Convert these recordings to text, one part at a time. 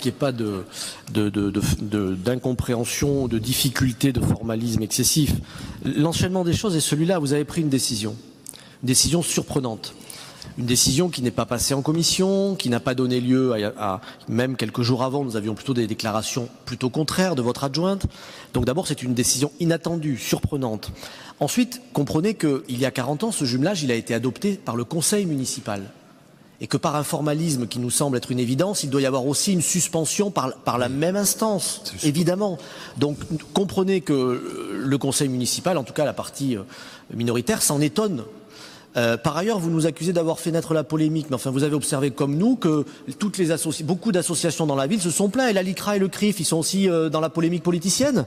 qu'il n'y ait pas d'incompréhension, de difficulté, de formalisme excessif. L'enchaînement des choses est celui-là. Vous avez pris une décision surprenante. Une décision qui n'est pas passée en commission, qui n'a pas donné lieu à même quelques jours avant, nous avions plutôt des déclarations plutôt contraires de votre adjointe. Donc d'abord, c'est une décision inattendue, surprenante. Ensuite, comprenez qu'il y a 40 ans, ce jumelage, il a été adopté par le conseil municipal. Et que par un formalisme qui nous semble être une évidence, il doit y avoir aussi une suspension par la même instance, évidemment. Donc comprenez que le conseil municipal, en tout cas la partie minoritaire, s'en étonne. Par ailleurs, vous nous accusez d'avoir fait naître la polémique, mais enfin vous avez observé comme nous que beaucoup d'associations dans la ville se sont plaints, et la LICRA et le CRIF, ils sont aussi dans la polémique politicienne.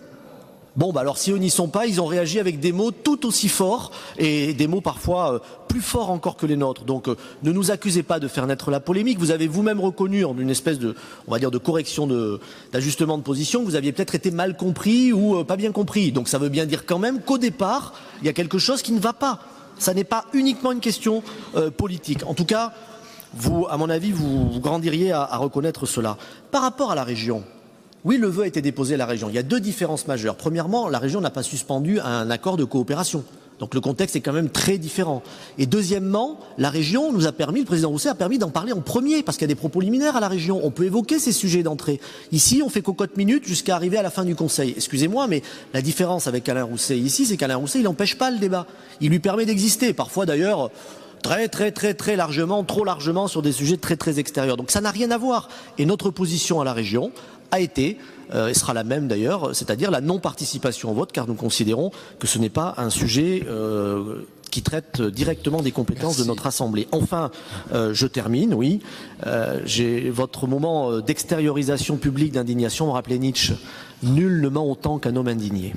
Bon, bah alors si eux n'y sont pas, ils ont réagi avec des mots tout aussi forts, et des mots parfois plus forts encore que les nôtres. Donc ne nous accusez pas de faire naître la polémique. Vous avez vous-même reconnu en une espèce de, on va dire, de correction, d'ajustement de position, que vous aviez peut-être été mal compris ou pas bien compris. Donc ça veut bien dire quand même qu'au départ, il y a quelque chose qui ne va pas. Ça n'est pas uniquement une question politique. En tout cas, vous, à mon avis, vous grandiriez à reconnaître cela. Par rapport à la région, oui, le vœu a été déposé à la région. Il y a deux différences majeures. Premièrement, la région n'a pas suspendu un accord de coopération. Donc le contexte est quand même très différent. Et deuxièmement, la région nous a permis, le président Rousset a permis d'en parler en premier, parce qu'il y a des propos liminaires à la région. On peut évoquer ces sujets d'entrée. Ici, on fait cocotte minute jusqu'à arriver à la fin du Conseil. Excusez-moi, mais la différence avec Alain Rousset ici, c'est qu'Alain Rousset, il n'empêche pas le débat. Il lui permet d'exister. Parfois d'ailleurs, très largement, trop largement sur des sujets très extérieurs. Donc ça n'a rien à voir. Et notre position à la région a été, et sera la même d'ailleurs, c'est-à-dire la non-participation au vote, car nous considérons que ce n'est pas un sujet qui traite directement des compétences de notre Assemblée. Enfin, je termine, oui, votre moment d'extériorisation publique d'indignation me rappelait Nietzsche. Nul ne ment autant qu'un homme indigné.